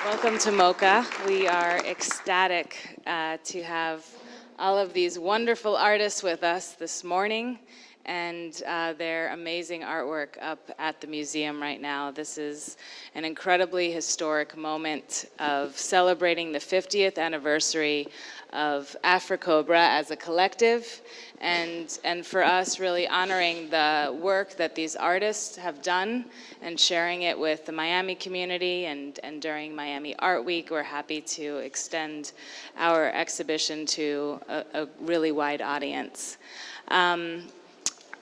Welcome to MoCA. We are ecstatic to have all of these wonderful artists with us this morning and their amazing artwork up at the museum right now. This is an incredibly historic moment of celebrating the 50th anniversary of AfriCOBRA as a collective, and for us really honoring the work that these artists have done and sharing it with the Miami community. And during Miami Art Week, we're happy to extend our exhibition to a really wide audience.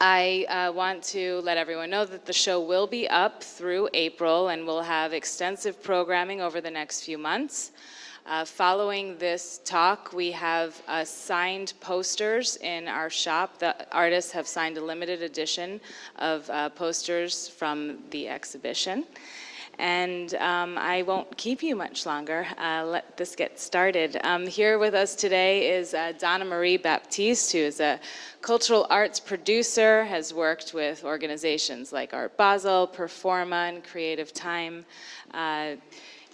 I want to let everyone know that the show will be up through April and we'll have extensive programming over the next few months. Following this talk, we have signed posters in our shop. The artists have signed a limited edition of posters from the exhibition. And I won't keep you much longer. Let this get started. Here with us today is Donnamarie Baptiste, who is a cultural arts producer, has worked with organizations like Art Basel, Performa, and Creative Time,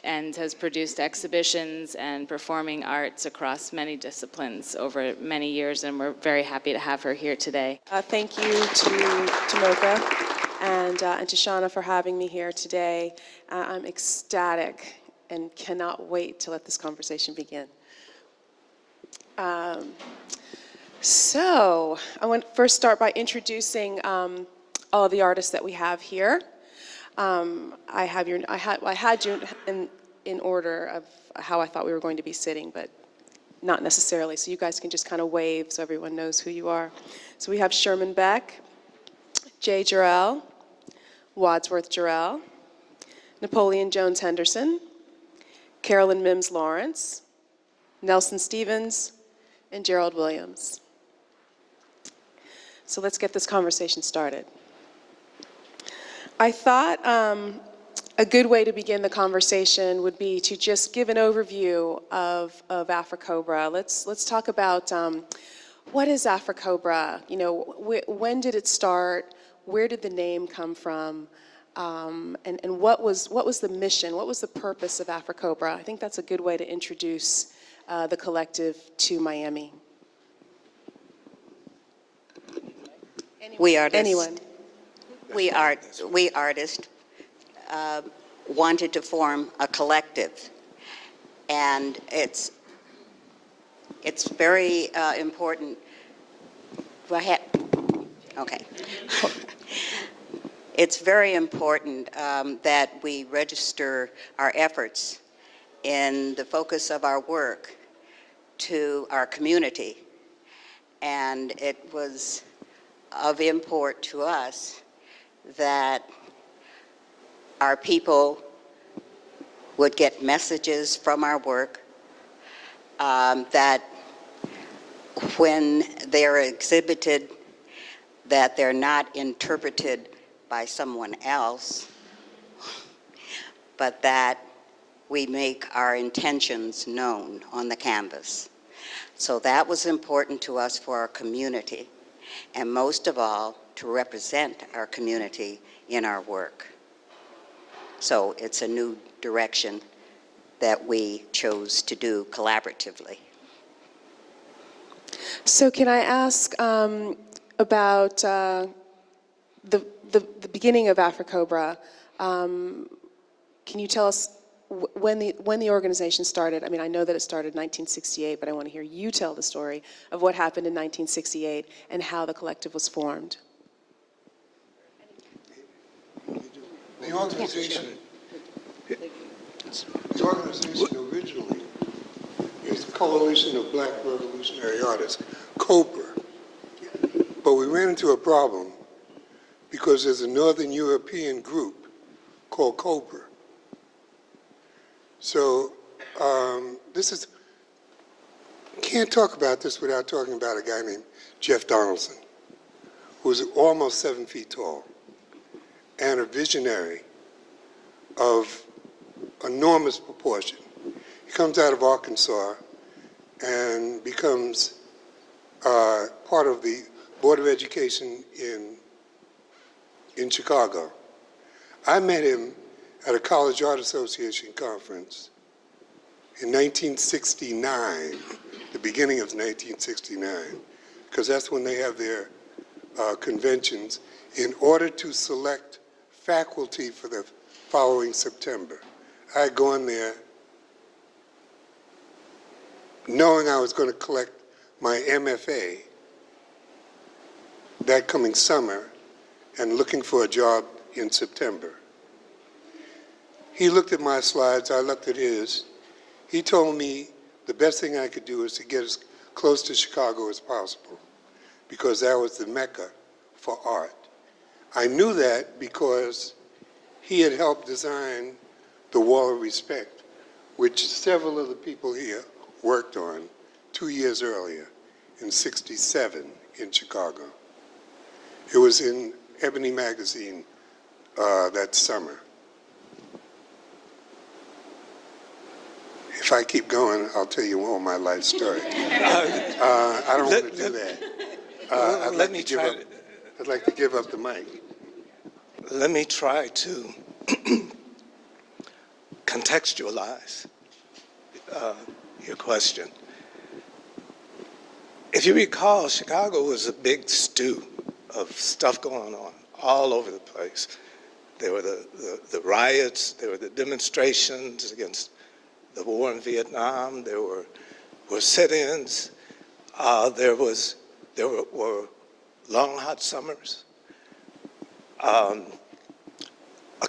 and has produced exhibitions and performing arts across many disciplines over many years, and we're very happy to have her here today. Thank you to MoCA and to Shauna for having me here today. I'm ecstatic and cannot wait to let this conversation begin. So I want to first start by introducing all of the artists that we have here. I had you in order of how I thought we were going to be sitting, but not necessarily. So you guys can just kind of wave so everyone knows who you are. So we have Sherman Beck, Jae Jarrell, Wadsworth Jarrell, Napoleon Jones-Henderson, Carolyn Mims Lawrence, Nelson Stevens, and Gerald Williams. So let's get this conversation started. I thought a good way to begin the conversation would be to just give an overview of AfriCOBRA. Let's talk about what is AfriCOBRA? You know, when did it start? Where did the name come from? And what was the mission? What was the purpose of AfriCOBRA? I think that's a good way to introduce the collective to Miami. Anyone? We artists wanted to form a collective, and it's very important. Go ahead. Okay. It's very important that we register our efforts in the focus of our work to our community, and it was of import to us that our people would get messages from our work, that when they're exhibited, that they're not interpreted by someone else, but that we make our intentions known on the canvas. So that was important to us for our community, and most of all, to represent our community in our work. So it's a new direction that we chose to do collaboratively. So can I ask about the beginning of AfriCOBRA? Can you tell us when the organization started? I mean, I know that it started in 1968, but I want to hear you tell the story of what happened in 1968 and how the collective was formed. The organization originally is the Coalition of Black Revolutionary Artists, COBRA. But we ran into a problem because there's a Northern European group called COBRA. So can't talk about this without talking about a guy named Jeff Donaldson, who's almost 7 feet tall and a visionary of enormous proportion. He comes out of Arkansas and becomes part of the Board of Education in Chicago. I met him at a College Art Association conference in 1969, the beginning of 1969, because that's when they have their conventions, in order to select faculty for the following September. I had gone there knowing I was going to collect my MFA that coming summer and looking for a job in September. He looked at my slides, I looked at his. He told me the best thing I could do is to get as close to Chicago as possible, because that was the Mecca for art. I knew that because he had helped design the Wall of Respect, which several of the people here worked on 2 years earlier, in '67 in Chicago. It was in Ebony magazine that summer. If I keep going, I'll tell you all my life story. I don't want to do that. I'd like to give up the mic. Let me try to contextualize your question. If you recall, Chicago was a big stew of stuff going on all over the place. There were the riots, there were the demonstrations against the war in Vietnam, there were sit-ins, there were long, hot summers, a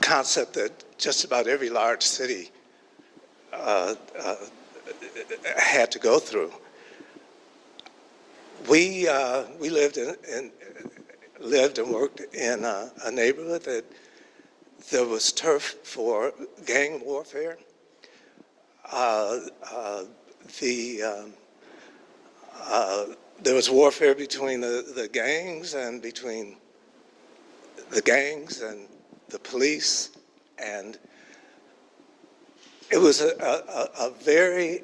concept that just about every large city had to go through. We lived and worked in a neighborhood that there was turf for gang warfare. There was warfare between the gangs and between the gangs and the police, and it was a very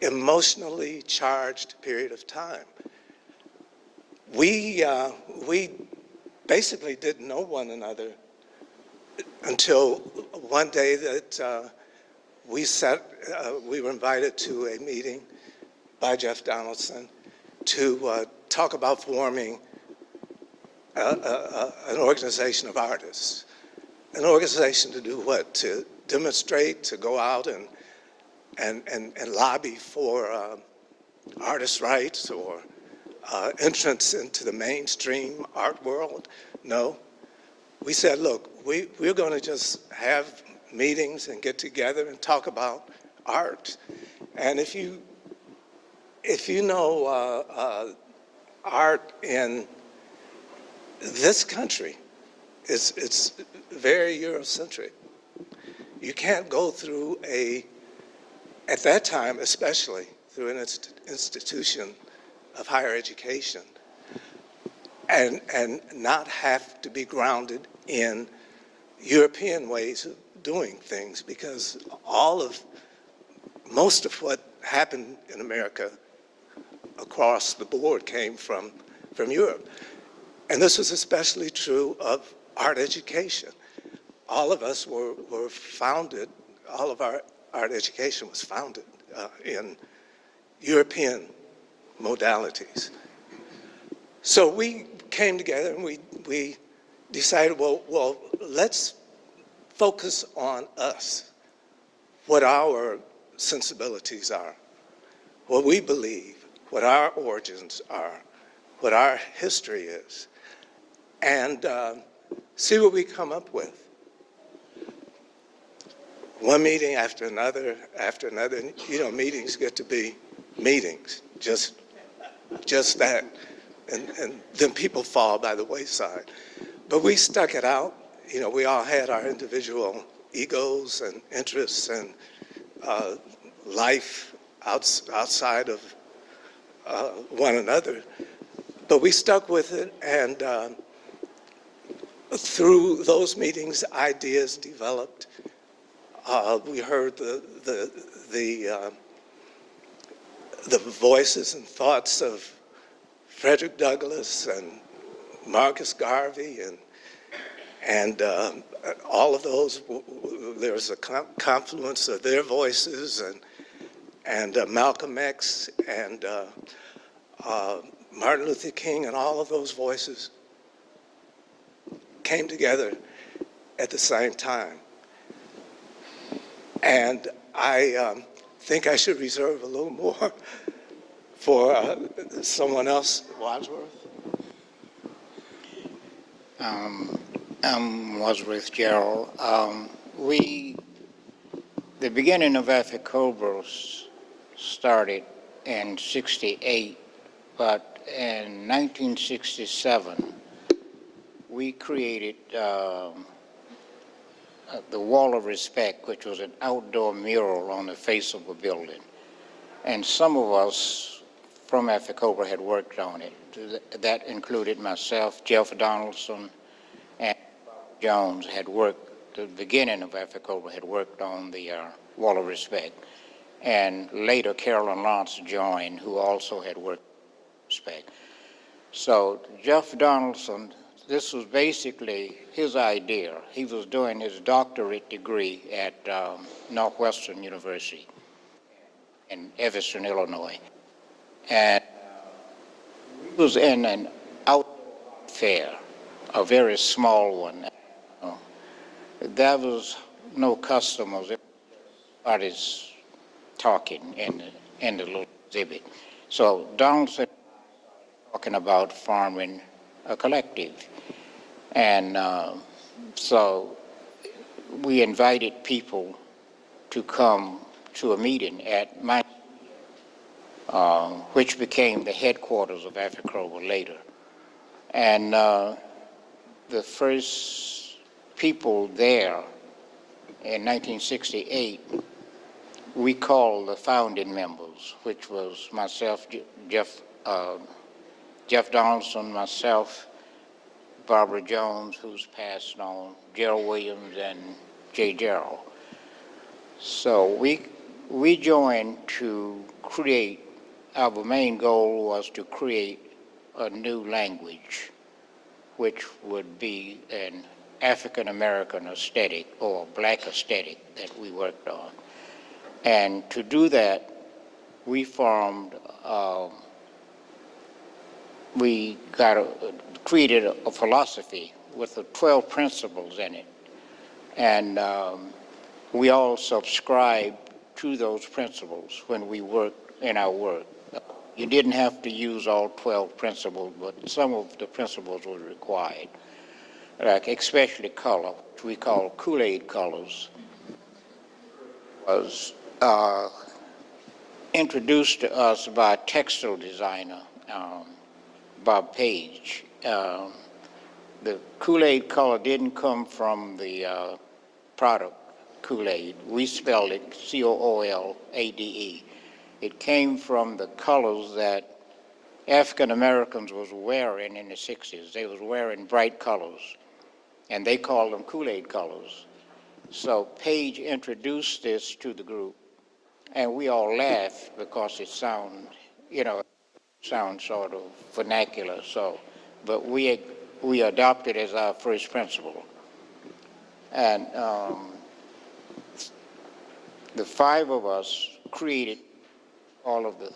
emotionally charged period of time. We basically didn't know one another until one day that we were invited to a meeting by Jeff Donaldson to talk about forming an organization of artists. An organization to do what? To demonstrate, to go out and lobby for artists' rights or entrance into the mainstream art world? No. We said, look, we're going to just have meetings and get together and talk about art. And if you know art in this country, it's very Eurocentric. You can't go through at that time especially, through an institution of higher education and not have to be grounded in European ways of doing things, because most of what happened in America across the board came from Europe. And this was especially true of art education. All of us were founded, all of our art education was founded in European modalities. So we came together and we decided, well, let's focus on us, what our sensibilities are, what we believe, what our origins are, what our history is, and see what we come up with. One meeting after another, you know, meetings get to be meetings, just that, and then people fall by the wayside. But we stuck it out. You know, we all had our individual egos and interests and life outside of one another. But we stuck with it, and through those meetings, ideas developed. We heard the voices and thoughts of Frederick Douglass and Marcus Garvey and all of those. There was a confluence of their voices, and Malcolm X and Martin Luther King and all of those voices came together at the same time. And I think I should reserve a little more for someone else. Wadsworth? I'm Wadsworth Jarrell. The beginning of AfriCOBRA started in '68, but in 1967, we created the Wall of Respect, which was an outdoor mural on the face of a building. And some of us from AfriCOBRA had worked on it. That included myself, Jeff Donaldson, and Jones had worked, the beginning of AfriCOBRA had worked on the Wall of Respect. And later Carolyn Mims joined, who also had worked on Respect. So Jeff Donaldson, this was basically his idea. He was doing his doctorate degree at Northwestern University in Evanston, Illinois. And he was in an outdoor fair, a very small one. There was no customers, everybody's talking in the little exhibit. So Donaldson talking about forming a collective. And so we invited people to come to a meeting at my, which became the headquarters of AfriCOBRA later. And the first people there in 1968, we called the founding members, which was myself, Jeff Donaldson, myself, Barbara Jones, who's passed on, Gerald Williams, and Jae Jarrell. So we joined to create, our main goal was to create a new language, which would be an African American aesthetic or black aesthetic that we worked on. And to do that, we formed, created a philosophy with the 12 principles in it. And we all subscribed to those principles when we worked in our work. You didn't have to use all 12 principles, but some of the principles were required, like especially color, which we call Kool-Aid colors, was introduced to us by a textile designer, Bob Page. The Kool-Aid color didn't come from the product Kool-Aid. We spelled it C-O-O-L-A-D-E. It came from the colors that African Americans was wearing in the 60s. They was wearing bright colors, and they called them Kool-Aid colors. So Page introduced this to the group, and we all laughed because it sounds sort of vernacular. So, but we adopted as our first principle. And the five of us created all of the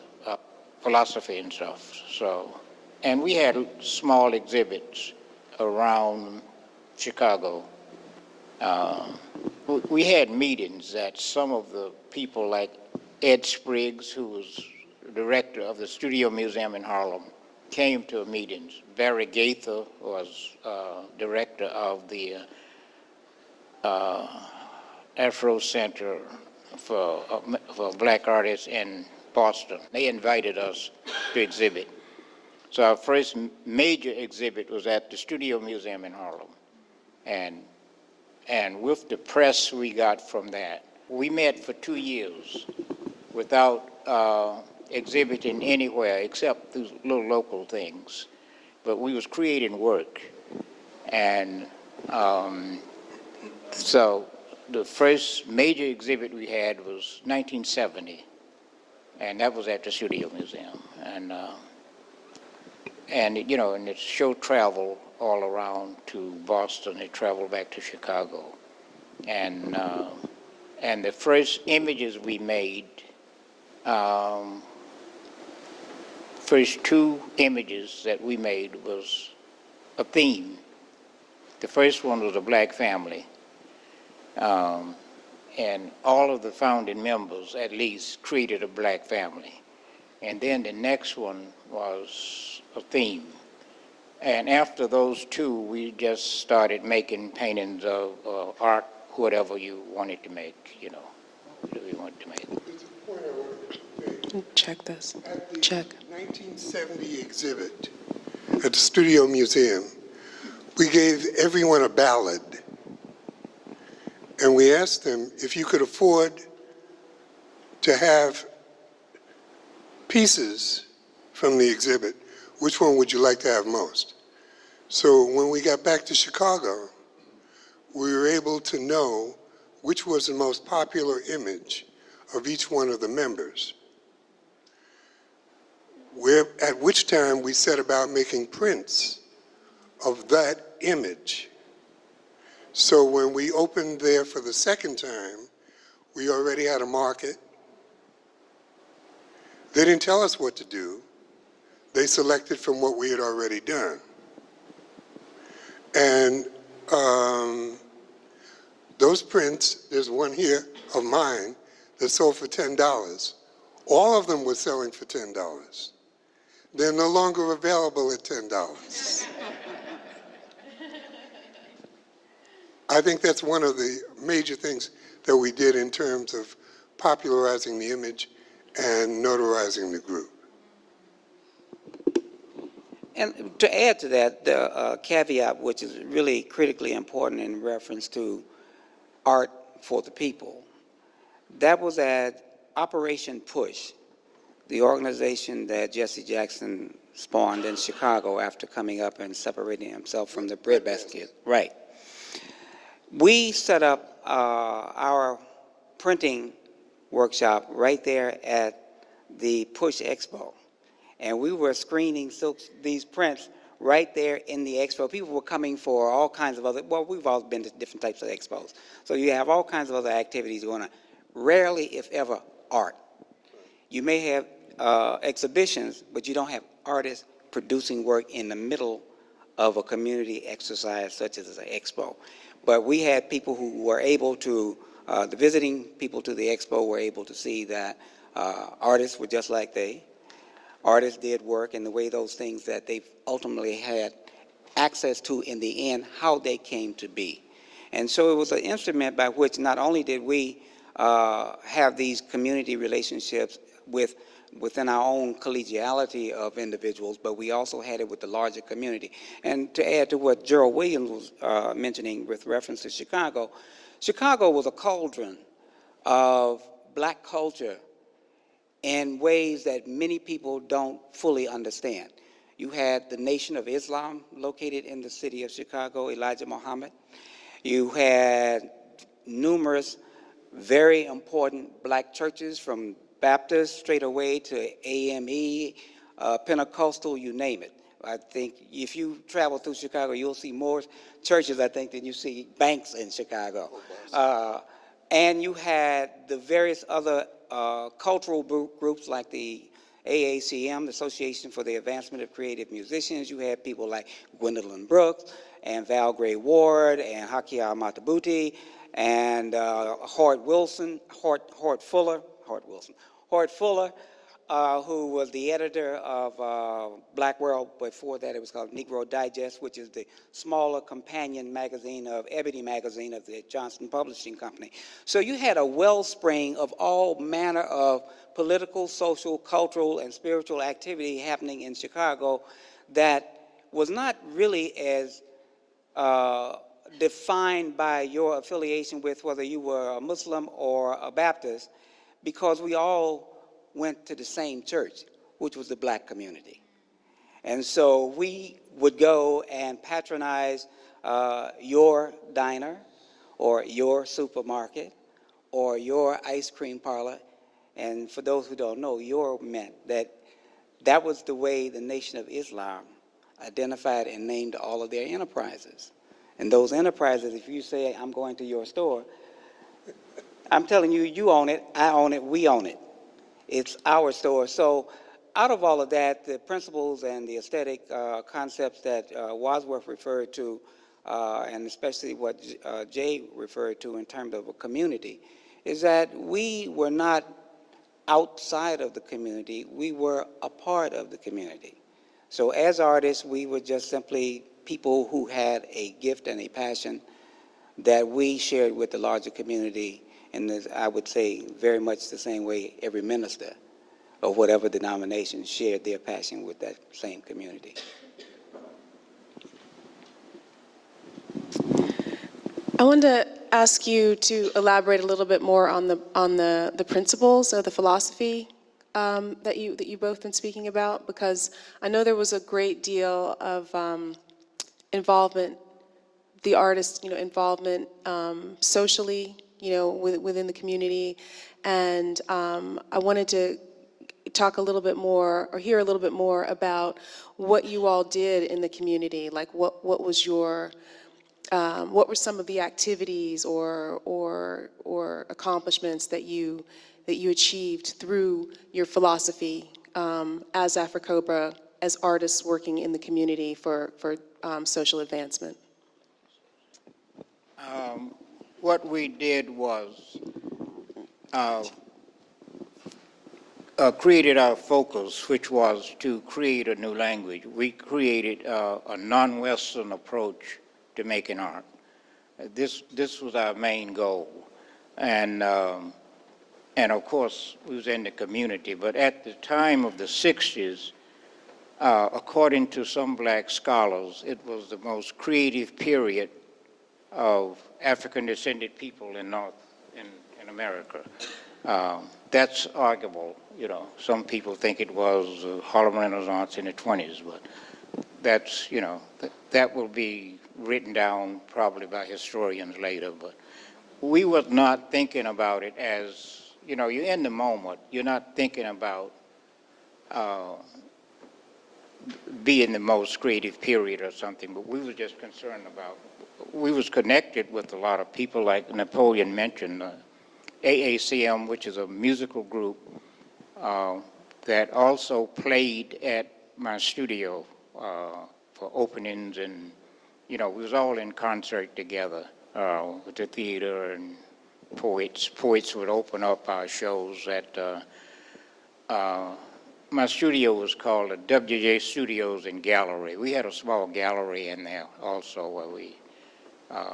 philosophy and stuff. So, and we had small exhibits around Chicago. We had meetings that some of the people like Ed Spriggs, who was director of the Studio Museum in Harlem, came to meetings. Barry Gaither was director of the Afro Center for Black Artists in Boston. They invited us to exhibit. So our first major exhibit was at the Studio Museum in Harlem. And with the press we got from that, we met for 2 years without exhibiting anywhere except those little local things. But we was creating work. And so the first major exhibit we had was 1970, and that was at the Studio Museum. And it showed travel all around to Boston. It traveled back to Chicago. And the first images we made First two images that we made was a theme. The first one was a black family. And all of the founding members, at least, created a black family. And then the next one was a theme. And after those two, we just started making paintings of art, whatever you wanted to make, you know, whatever you wanted to make. There's a point I want to make. Check this. At the Check. 1970 exhibit at the Studio Museum, we gave everyone a ballad. And we asked them if you could afford to have pieces from the exhibit, which one would you like to have most? So when we got back to Chicago, we were able to know which was the most popular image of each one of the members. At which time we set about making prints of that image. So when we opened there for the second time, we already had a market. They didn't tell us what to do. They selected from what we had already done. And those prints, there's one here of mine that sold for $10. All of them were selling for $10. They're no longer available at $10. I think that's one of the major things that we did in terms of popularizing the image and notarizing the group. And to add to that, the caveat, which is really critically important in reference to art for the people, that was at Operation Push, the organization that Jesse Jackson spawned in Chicago after coming up and separating himself from the breadbasket. Right. We set up our printing workshop right there at the Push Expo. And we were screening these prints right there in the expo. People were coming for all kinds of other, well, we've all been to different types of expos. So you have all kinds of other activities going on. Rarely, if ever, art. You may have exhibitions, but you don't have artists producing work in the middle of a community exercise such as an expo. But we had people who were able to, the visiting people to the expo were able to see that artists were just like they. Artists did work in the way those things that they ultimately had access to in the end, how they came to be. And so it was an instrument by which not only did we have these community relationships within our own collegiality of individuals, but we also had it with the larger community. And to add to what Gerald Williams was mentioning with reference to Chicago, Chicago was a cauldron of black culture in ways that many people don't fully understand. You had the Nation of Islam located in the city of Chicago, Elijah Muhammad. You had numerous very important black churches, from Baptist straight away to AME, Pentecostal, you name it. I think if you travel through Chicago, you'll see more churches, I think, than you see banks in Chicago. And you had the various other cultural groups like the AACM, the Association for the Advancement of Creative Musicians. You had people like Gwendolyn Brooks and Val Gray Ward and Hakia Matabuti and Hort Fuller, who was the editor of Black World. Before that, it was called Negro Digest, which is the smaller companion magazine of Ebony magazine of the Johnson Publishing Company. So you had a wellspring of all manner of political, social, cultural, and spiritual activity happening in Chicago that was not really as defined by your affiliation with whether you were a Muslim or a Baptist, because we all went to the same church, which was the black community. And so we would go and patronize your diner or your supermarket or your ice cream parlor. And for those who don't know, your meant that was the way the Nation of Islam identified and named all of their enterprises. And those enterprises, if you say, I'm going to your store, I'm telling you, you own it, I own it, we own it. It's our store. So out of all of that, the principles and the aesthetic concepts that Wadsworth referred to, and especially what Jay referred to in terms of a community, is that we were not outside of the community, we were a part of the community. So as artists, we were just simply people who had a gift and a passion that we shared with the larger community, and I would say very much the same way every minister of whatever denomination shared their passion with that same community. I wanted to ask you to elaborate a little bit more on the principles of the philosophy that you both been speaking about, because I know there was a great deal of involvement, the artist, involvement socially, within the community, and I wanted to talk a little bit more, or hear a little bit more about what you all did in the community. Like, what was your what were some of the activities or accomplishments that you achieved through your philosophy as AfriCOBRA, as artists working in the community for social advancement? What we did was created our focus, which was to create a new language. We created a non-Western approach to making art. This was our main goal, and of course we was in the community. But at the time of the '60s, according to some black scholars, it was the most creative period of African-descended people in America. That's arguable. Some people think it was Harlem Renaissance in the '20s, but that's, that will be written down probably by historians later. But we was not thinking about it as, you're in the moment. You're not thinking about being the most creative period or something, but we were just concerned about, we was connected with a lot of people, like Napoleon mentioned, AACM, which is a musical group that also played at my studio for openings, and we was all in concert together with the theater and poets. Poets would open up our shows at my studio was called the WJ Studios and Gallery. We had a small gallery in there also where we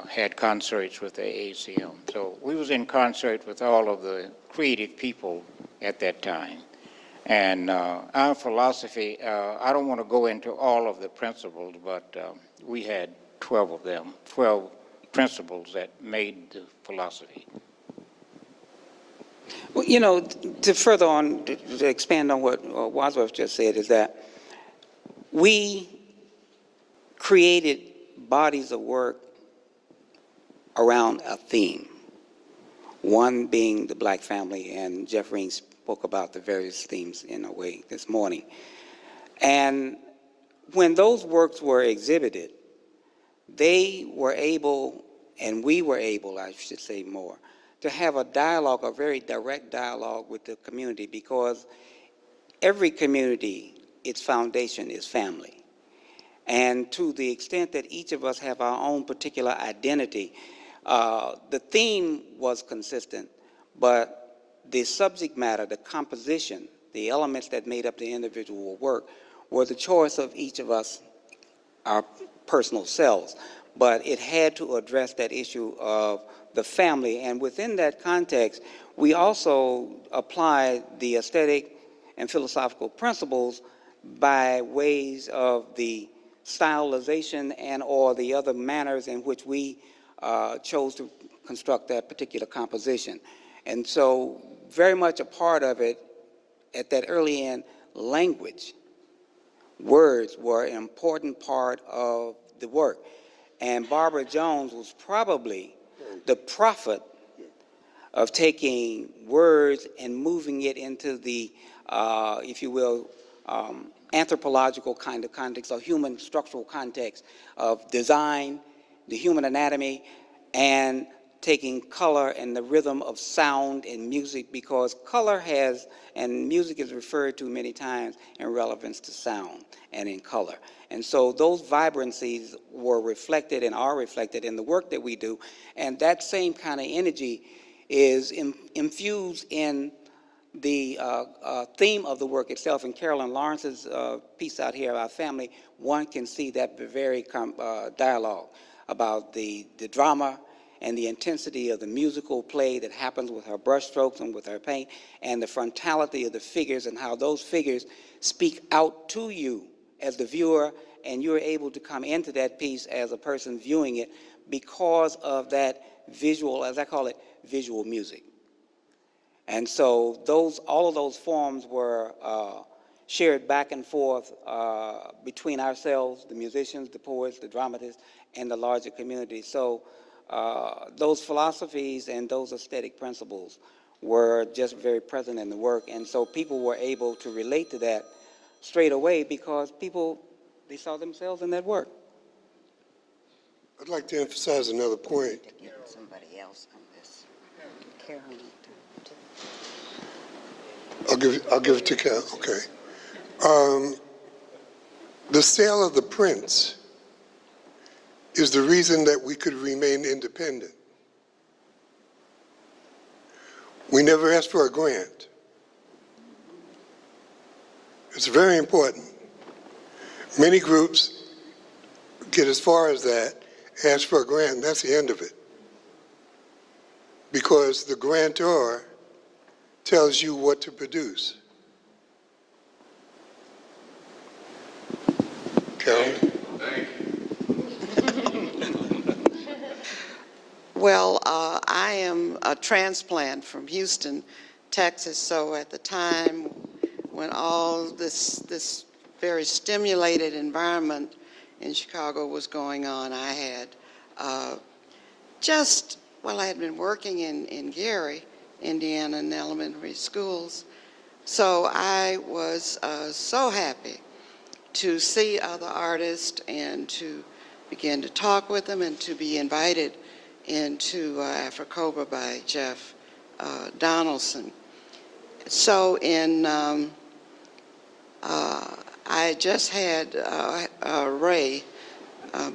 had concerts with the AACM. So we was in concert with all of the creative people at that time. And our philosophy, I don't want to go into all of the principles, but we had 12 of them, 12 principles that made the philosophy. Well, to further on, to expand on what Wadsworth just said, is that we created bodies of work around a theme, one being the black family, and Jeffreen spoke about the various themes in a way this morning. And when those works were exhibited, they were able, and we were able, I should say more, to have a dialogue, a very direct dialogue with the community, because every community, its foundation is family. And to the extent that each of us have our own particular identity, the theme was consistent, but the subject matter, the composition, the elements that made up the individual work were the choice of each of us, our personal selves. But it had to address that issue of the family. And within that context, we also applied the aesthetic and philosophical principles by ways of the stylization and or the other manners in which we chose to construct that particular composition. And so very much a part of it, at that early end, language. Words were an important part of the work. And Barbara Jones was probably the prophet of taking words and moving it into the, if you will, anthropological kind of context, or human structural context of design, the human anatomy, and taking color and the rhythm of sound and music, because color has, and music is referred to many times in relevance to sound and in color. And so those vibrancies were reflected and are reflected in the work that we do. And that same kind of energy is infused in the theme of the work itself. In Carolyn Lawrence's piece out here about family, one can see that very dialogue about the drama and the intensity of the musical play that happens with her brushstrokes and with her paint, and the frontality of the figures and how those figures speak out to you as the viewer, and you're able to come into that piece as a person viewing it because of that visual, as I call it, visual music. And so all of those forms were shared back and forth between ourselves, the musicians, the poets, the dramatists, and the larger community. So those philosophies and those aesthetic principles were just very present in the work. And so people were able to relate to that straight away because they saw themselves in that work. I'd like to emphasize another point. Somebody else on this. Carolyn. I'll give it to Carol. Okay. The sale of the prints is the reason that we could remain independent. We never asked for a grant. It's very important. Many groups get as far as that, ask for a grant, and that's the end of it. Because the grantor tells you what to produce. Carol? Thank you. Well, I am a transplant from Houston, Texas, so at the time when all this very stimulated environment in Chicago was going on, I had I had been working in Gary, Indiana, in elementary schools, so I was so happy to see other artists and to begin to talk with them and to be invited into AfriCOBRA by Jeff Donaldson. So I just had Ray,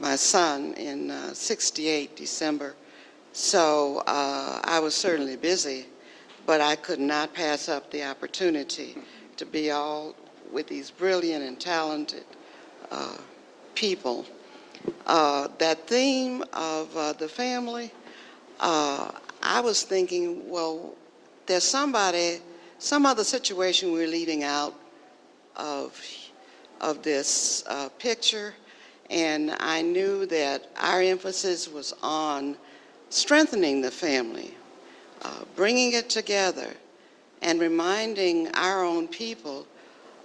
my son, in '68, December. So I was certainly busy, but I could not pass up the opportunity to be all with these brilliant and talented people. That theme of the family, I was thinking, well, there's some other situation we're leaving out of this picture, and I knew that our emphasis was on strengthening the family, bringing it together, and reminding our own people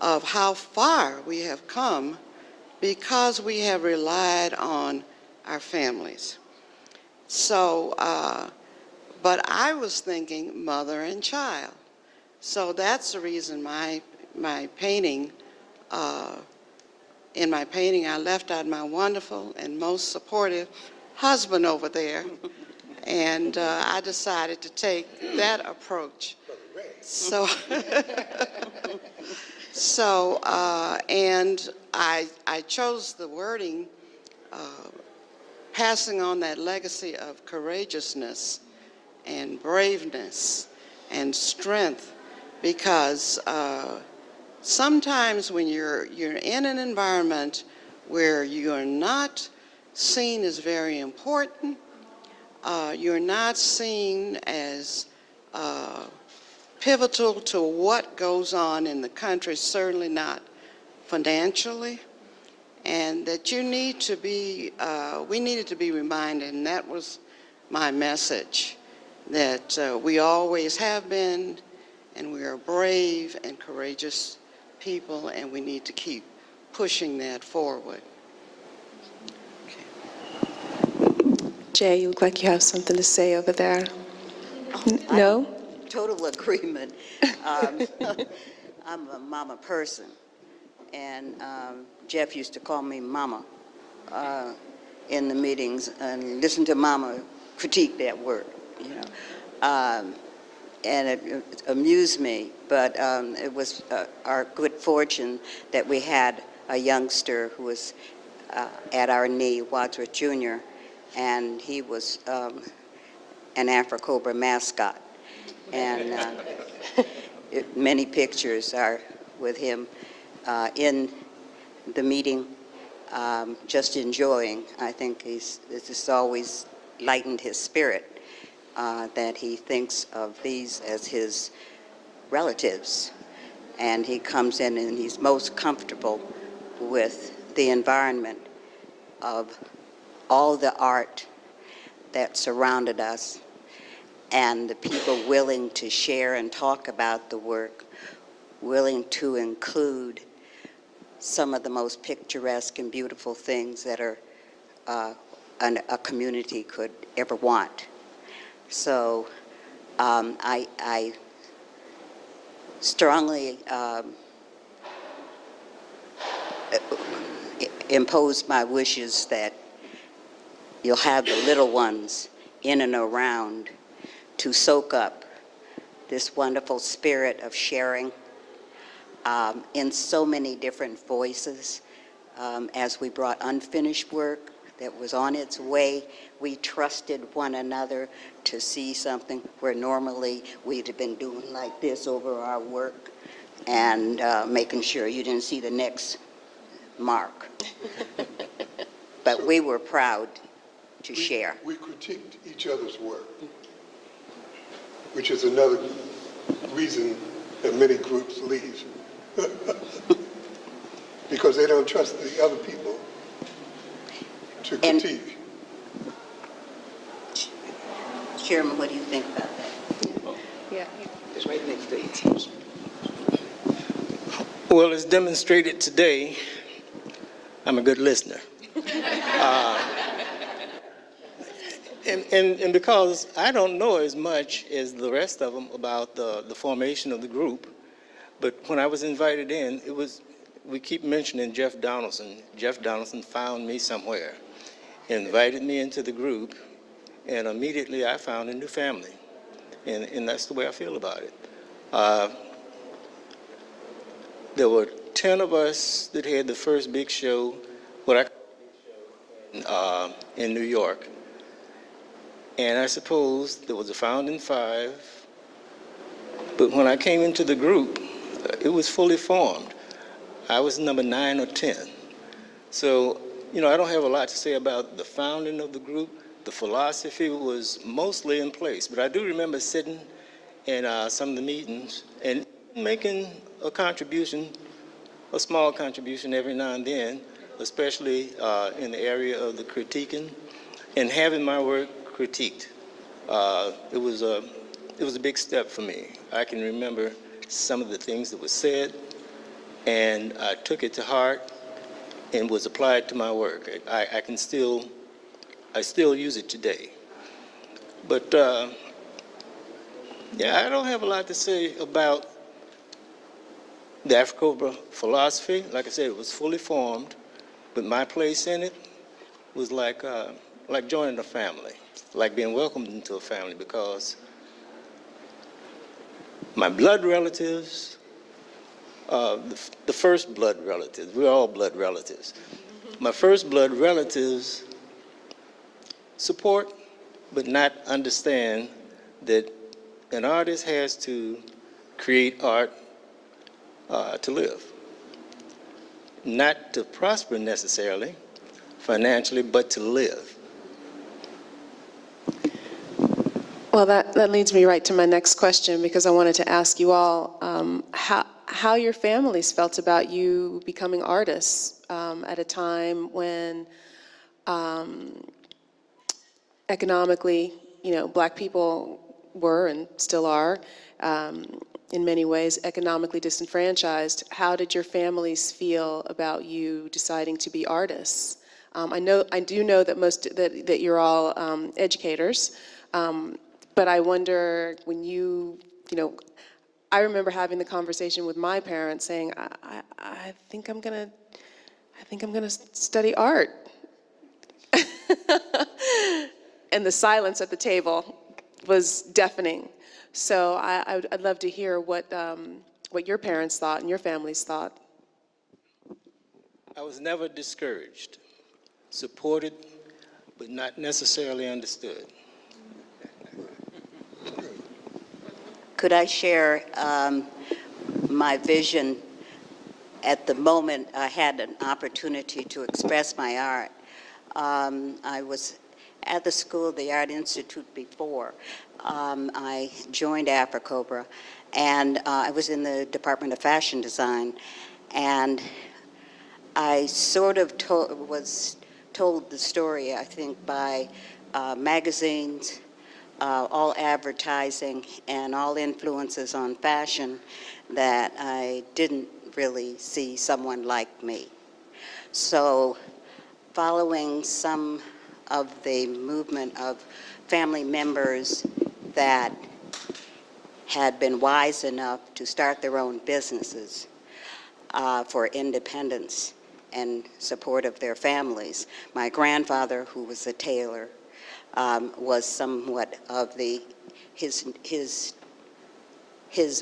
of how far we have come because we have relied on our families. So, but I was thinking mother and child. So that's the reason my painting, in my painting, I left out my wonderful and most supportive husband over there. And I decided to take that approach. So, and I chose the wording, passing on that legacy of courageousness and braveness and strength, because sometimes when you're in an environment where you're not seen as very important, you're not seen as pivotal to what goes on in the country, certainly not financially, and that you need to be, we needed to be reminded, and that was my message, that we always have been, and we are brave and courageous people, and we need to keep pushing that forward. Jay, you look like you have something to say over there. No? Total agreement. I'm a mama person, and Jeff used to call me mama in the meetings, and listen to mama critique that work, you know. And it amused me, but it was our good fortune that we had a youngster who was at our knee, Wadsworth Jr., and he was an AfriCOBRA mascot. And many pictures are with him in the meeting, just enjoying. I think it's just always lightened his spirit. That he thinks of these as his relatives, and he comes in and he's most comfortable with the environment of all the art that surrounded us and the people willing to share and talk about the work, willing to include some of the most picturesque and beautiful things that are a community could ever want. So I strongly impose my wishes that you'll have the little ones in and around to soak up this wonderful spirit of sharing in so many different voices. As we brought unfinished work that was on its way, we trusted one another to see something where normally we'd have been doing like this over our work and making sure you didn't see the next mark. But we were proud to share. We critiqued each other's work, which is another reason that many groups leave. Because they don't trust the other people to critique. Sherman, what do you think about that? Yeah. It's right next to each. Well, as demonstrated today, I'm a good listener. And because I don't know as much as the rest of them about the formation of the group, but when I was invited in, we keep mentioning Jeff Donaldson. Jeff Donaldson found me somewhere, invited me into the group, and immediately I found a new family. And that's the way I feel about it. There were 10 of us that had the first big show, what I call in New York. And I suppose there was a founding 5. But when I came into the group, it was fully formed. I was number 9 or 10. So, I don't have a lot to say about the founding of the group. The philosophy was mostly in place. But I do remember sitting in some of the meetings and making a contribution, a small contribution every now and then, especially in the area of the critiquing and having my work critiqued. It was a big step for me. I can remember some of the things that were said, and I took it to heart and was applied to my work. I still use it today. But I don't have a lot to say about the AfriCOBRA philosophy. Like I said, it was fully formed, but my place in it was like joining a family, like being welcomed into a family, because my blood relatives, the first blood relatives, we're all blood relatives. My first blood relatives support but not understand that an artist has to create art to live. Not to prosper necessarily, financially, but to live. Well, that leads me right to my next question, because I wanted to ask you all how your families felt about you becoming artists at a time when economically, Black people were and still are in many ways economically disenfranchised. How did your families feel about you deciding to be artists? I do know that that you're all educators, but I wonder when I remember having the conversation with my parents saying, I think I'm gonna study art. and the silence at the table was deafening. So I'd love to hear what your parents thought and your families thought. I was never discouraged, supported, but not necessarily understood. Could I share my vision? At the moment I had an opportunity to express my art. I was at the school, the Art Institute before. I joined AfriCOBRA, and I was in the Department of Fashion Design, and I sort of was told the story, I think, by magazines, all advertising, and all influences on fashion, that I didn't really see someone like me. So following some of the movement of family members that had been wise enough to start their own businesses for independence and support of their families. My grandfather, who was a tailor, was somewhat of his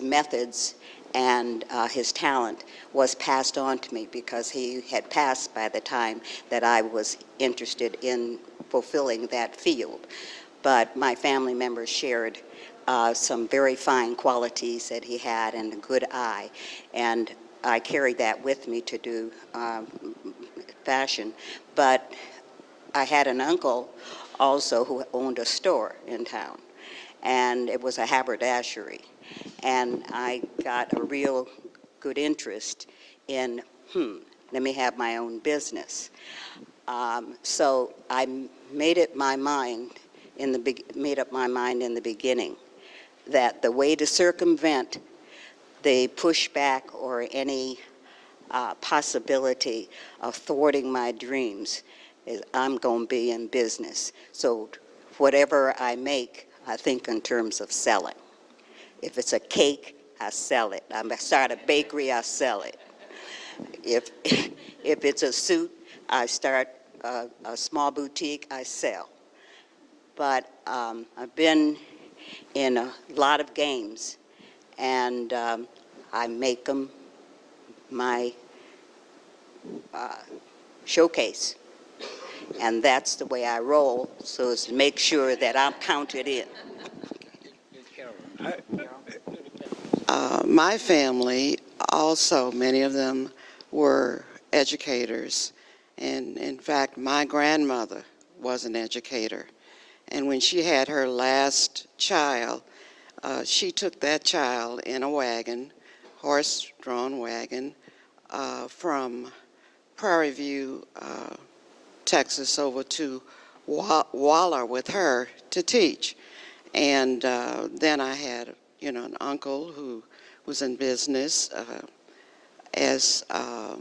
methods and his talent was passed on to me because he had passed by the time that I was interested in fulfilling that field. But my family members shared some very fine qualities that he had and a good eye, and I carried that with me to do fashion. But I had an uncle also who owned a store in town, and it was a haberdashery. And I got a real good interest in, let me have my own business. So I made up my mind in the beginning that the way to circumvent the pushback or any possibility of thwarting my dreams is I'm going to be in business. So whatever I make, I think in terms of selling. If it's a cake, I sell it. I start a bakery, I sell it. If it's a suit, I start a small boutique, I sell. But I've been in a lot of games, and I make them my showcase. And that's the way I roll, so as to make sure that I'm counted in. My family also, many of them were educators. And in fact, my grandmother was an educator. And when she had her last child, she took that child in a wagon, horse-drawn wagon, from Prairie View, Texas, over to Waller with her to teach. And then I had, an uncle who was in business as a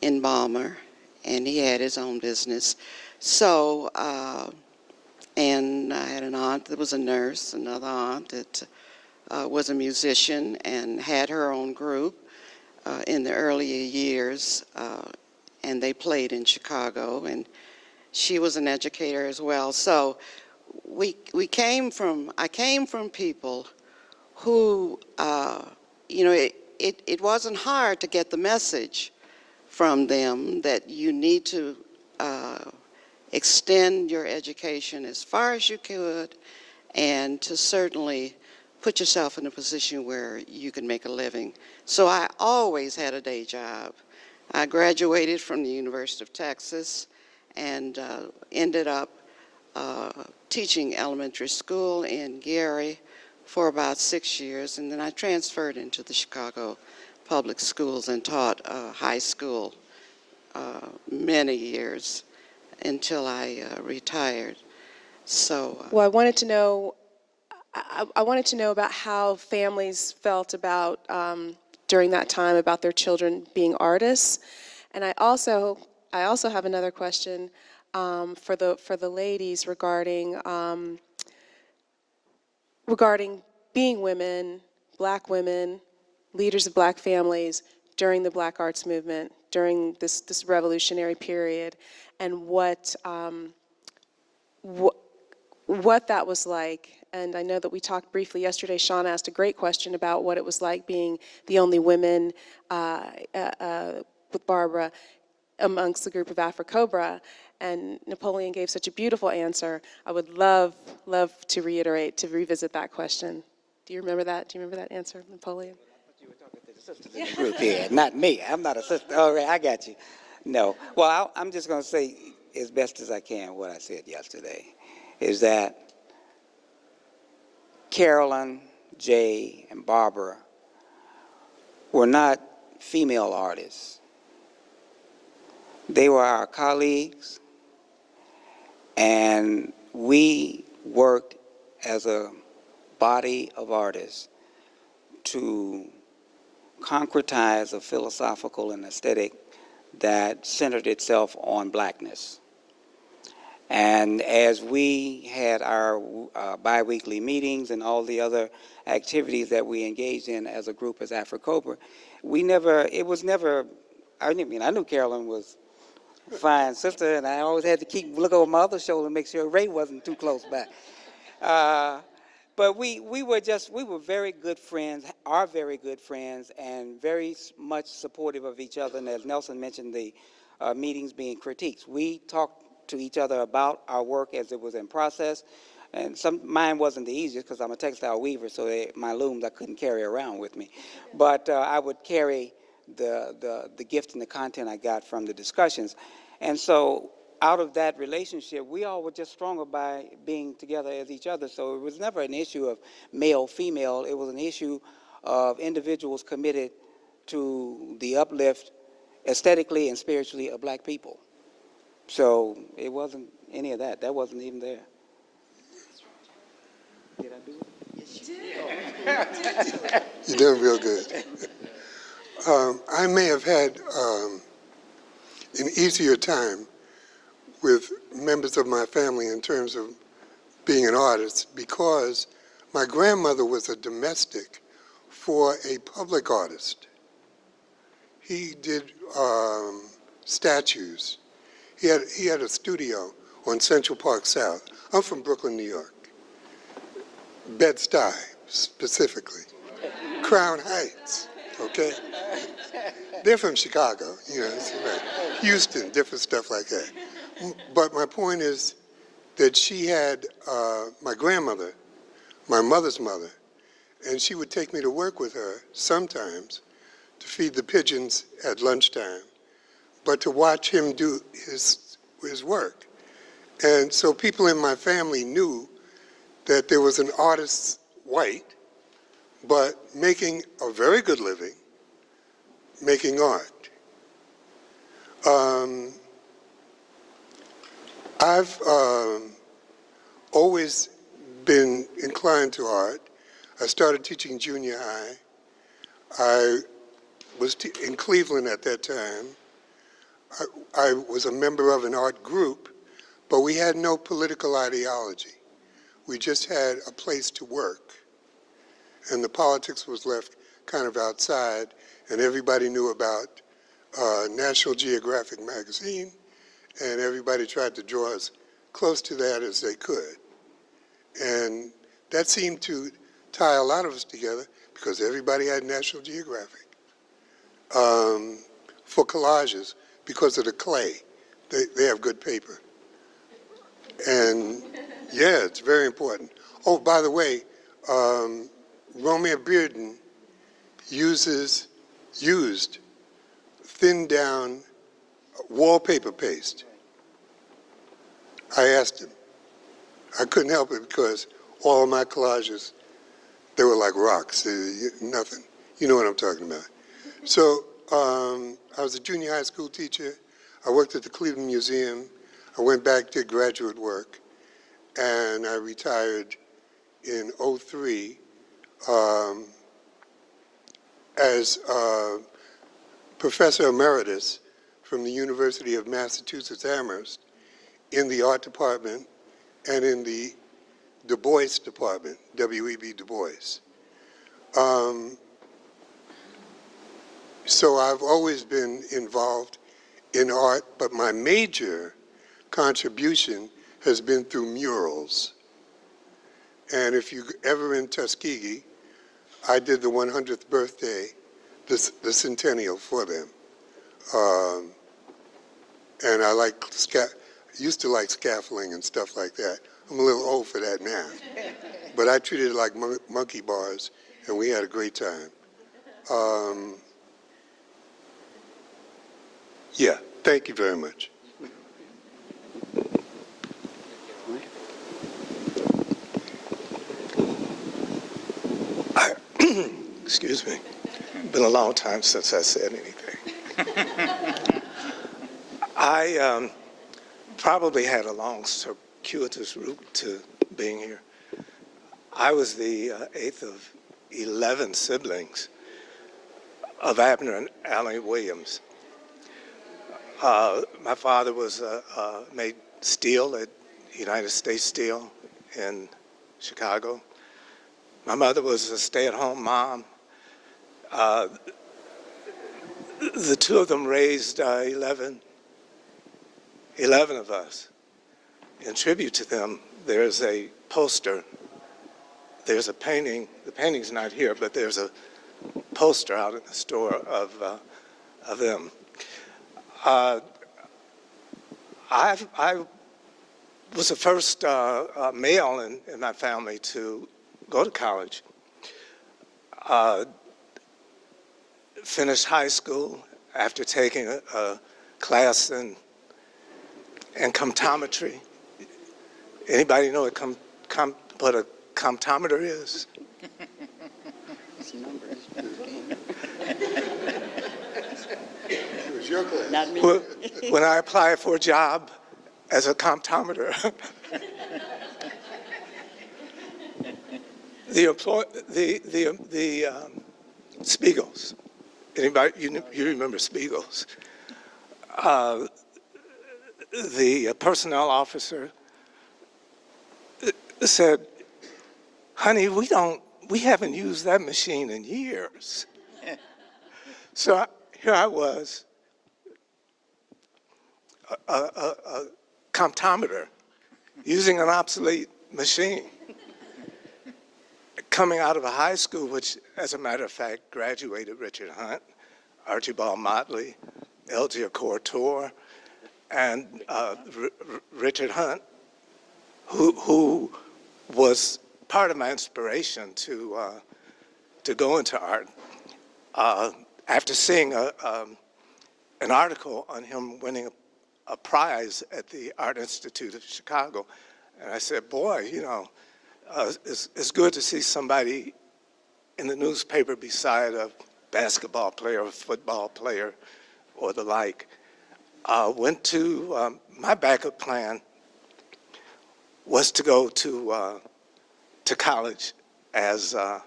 embalmer, and he had his own business. So, and I had an aunt that was a nurse, another aunt that was a musician and had her own group in the earlier years, and they played in Chicago, and she was an educator as well. So I came from people who, it wasn't hard to get the message from them that you need to extend your education as far as you could, and to certainly put yourself in a position where you can make a living. So I always had a day job. I graduated from the University of Texas and ended up teaching elementary school in Gary for about 6 years, and then I transferred into the Chicago public schools and taught high school many years until I retired. So Well, I wanted to know about how families felt about during that time about their children being artists, and I also have another question for the ladies regarding being women, black women, leaders of black families during the Black Arts Movement, during this revolutionary period, and what that was like. And I know that we talked briefly yesterday. Sean asked a great question about what it was like being the only women with Barbara amongst the group of AfriCOBRA. And Napoleon gave such a beautiful answer. I would love to revisit that question. Do you remember that? Do you remember that answer, Napoleon? You were talking to the sisters in the group here, not me. I'm not a sister. All right, I got you. No. Well, I'm just going to say as best as I can what I said yesterday, is that Carolyn, Jae, and Barbara were not female artists. They were our colleagues, and we worked as a body of artists to concretize a philosophical and aesthetic that centered itself on blackness. And as we had our bi-weekly meetings and all the other activities that we engaged in as a group as AfriCOBRA, I knew Carolyn was a fine sister, and I always had to look over my other shoulder and make sure Ray wasn't too close by. But we were very good friends, are very good friends, and very much supportive of each other. And as Nelson mentioned, the meetings being critiques. We talked to each other about our work as it was in process. And mine wasn't the easiest because I'm a textile weaver, so my looms I couldn't carry around with me. But I would carry the gift and the content I got from the discussions. And so out of that relationship, we all were just stronger by being together as each other. So it was never an issue of male, female. It was an issue of individuals committed to the uplift aesthetically and spiritually of black people. So it wasn't any of that. That wasn't even there. Did I do it? Yes, you did. You're doing real good. I may have had an easier time with members of my family in terms of being an artist because my grandmother was a domestic for a public artist. He did statues. He had a studio on Central Park South. I'm from Brooklyn, New York. Bed-Stuy, specifically. Crown Heights, okay? They're from Chicago, Houston, different stuff like that. But my point is that she had my grandmother, my mother's mother, and she would take me to work with her sometimes to feed the pigeons at lunchtime, but to watch him do his work. And so people in my family knew that there was an artist, white, but making a very good living, making art. I've always been inclined to art. I started teaching junior high. I was in Cleveland at that time. I was a member of an art group, but we had no political ideology. We just had a place to work. And the politics was left kind of outside, and everybody knew about National Geographic magazine, and everybody tried to draw as close to that as they could. And that seemed to tie a lot of us together because everybody had National Geographic for collages because of the clay. They have good paper. And yeah, it's very important. Oh, by the way, Romare Bearden used thinned down wallpaper paste. I asked him. I couldn't help it because all of my collages, they were like rocks, nothing. You know what I'm talking about. So I was a junior high school teacher. I worked at the Cleveland Museum. I went back, did graduate work, and I retired in '03 as Professor Emeritus from the University of Massachusetts Amherst in the art department and in the Du Bois department, W.E.B. Du Bois. So I've always been involved in art, but my major contribution has been through murals. And if you're ever in Tuskegee, I did the 100th birthday, the centennial for them. And I used to like scaffolding and stuff like that. I'm a little old for that now. But I treated it like monkey bars, and we had a great time. Yeah, thank you very much. Excuse me. Been a long time since I said anything. I probably had a long circuitous route to being here. I was the 8th of 11 siblings of Abner and Allie Williams. My father was made steel at United States Steel in Chicago. My mother was a stay-at-home mom. The two of them raised 11 of us. In tribute to them, there's a poster. There's a painting. The painting's not here, but there's a poster out in the store of them. I was the first male in my family to go to college. Finished high school after taking a class in comptometry. Anybody know what a comptometer is? It was your class. Not me. When I applied for a job as a comptometer, the Spiegels. Anybody, you remember Spiegels? The personnel officer said, "Honey, we haven't used that machine in years." So here I was, a comptometer, using an obsolete machine, coming out of a high school, which, as a matter of fact, graduated Richard Hunt, Archibald Motley, L.J. Couture, and Richard Hunt, who was part of my inspiration to go into art. After seeing an article on him winning a prize at the Art Institute of Chicago, and I said, boy, you know, it's good to see somebody in the newspaper beside a basketball player, a football player, or the like. Went to, my backup plan was to go to college as a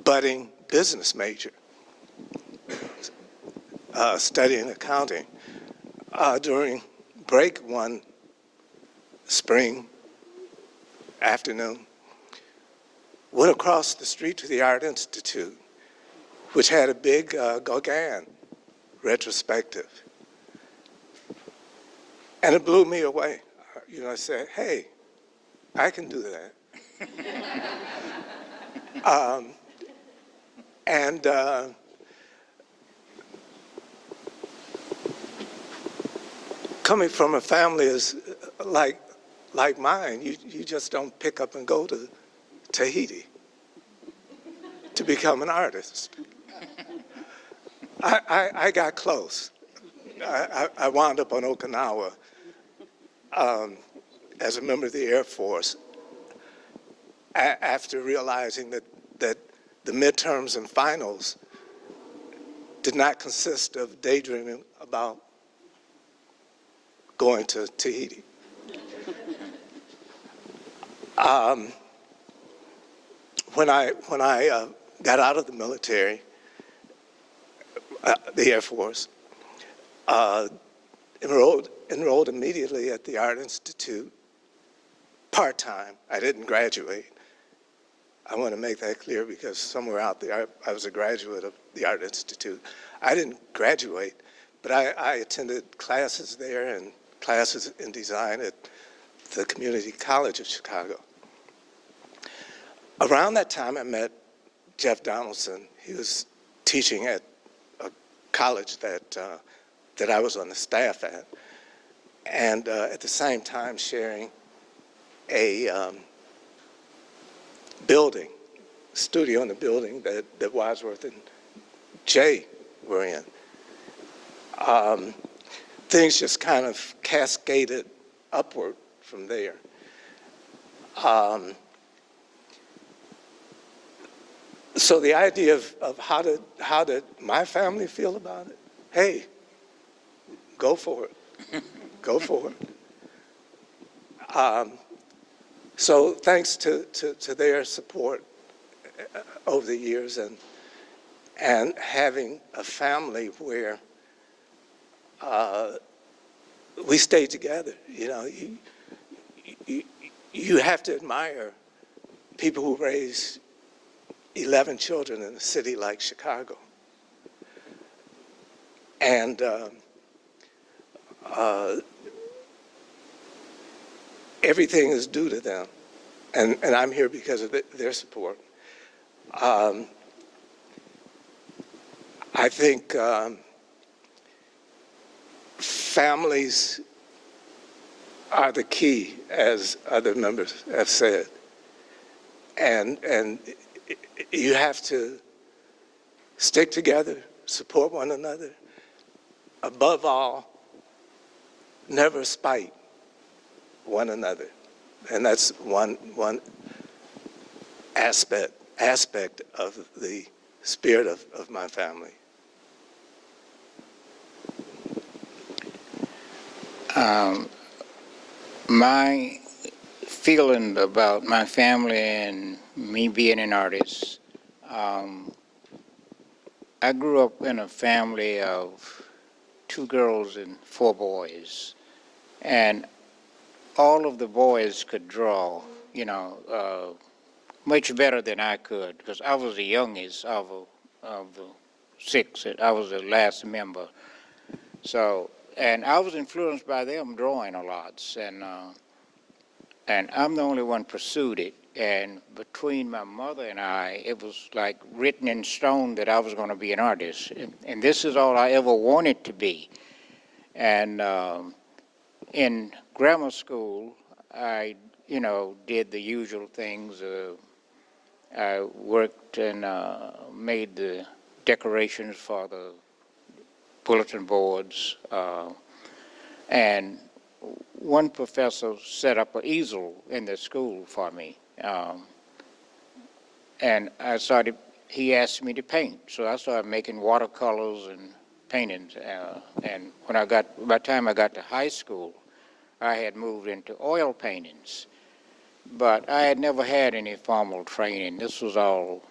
budding business major, studying accounting. During break one spring afternoon, went across the street to the Art Institute, which had a big Gauguin retrospective. And it blew me away. You know, I said, hey, I can do that. Coming from a family is like mine, you just don't pick up and go to Tahiti to become an artist. I got close. I wound up on Okinawa as a member of the Air Force after realizing that the midterms and finals did not consist of daydreaming about going to Tahiti. When I got out of the military, the Air Force, enrolled immediately at the Art Institute, part-time. I didn't graduate. I want to make that clear because somewhere out there, I was a graduate of the Art Institute. I didn't graduate, but I attended classes there and classes in design at the Community College of Chicago. Around that time, I met Jeff Donaldson. He was teaching at a college that I was on the staff at, and at the same time sharing a building, studio in the building that Wadsworth and Jae were in. Things just kind of cascaded upward from there. So the idea of how did my family feel about it? Hey, go for it. Go for it. So thanks to their support over the years and having a family where we stayed together. You know, you have to admire people who raise 11 children in a city like Chicago. And everything is due to them. And I'm here because of their support. I think families are the key, as other members have said. And you have to stick together, support one another. Above all, never spite one another. And that's one aspect of the spirit of my family. My feeling about my family and me being an artist, I grew up in a family of 2 girls and 4 boys, and all of the boys could draw, you know, much better than I could, because I was the youngest of the 6. I was the last member. So, and I was influenced by them drawing a lot, and I'm the only one pursued it. And between my mother and I, it was like written in stone that I was going to be an artist. And this is all I ever wanted to be. And in grammar school, I, you know, did the usual things. I worked and made the decorations for the bulletin boards. And one professor set up an easel in the school for me. And he asked me to paint. So I started making watercolors and paintings. And by the time I got to high school, I had moved into oil paintings. But I had never had any formal training. This was all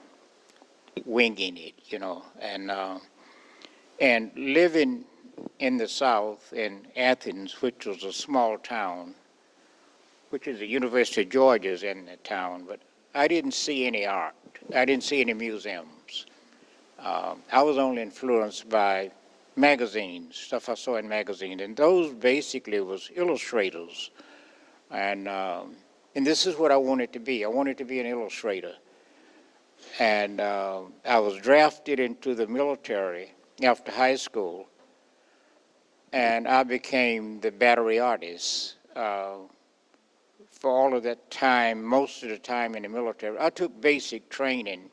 winging it, you know. And living in the South, in Athens, which was a small town, which is the University of Georgia's in the town, but I didn't see any art. I didn't see any museums. I was only influenced by magazines, stuff I saw in magazines, and those basically was illustrators. And this is what I wanted to be. I wanted to be an illustrator. And I was drafted into the military after high school, and I became the battery artist for all of that time, most of the time in the military. I took basic training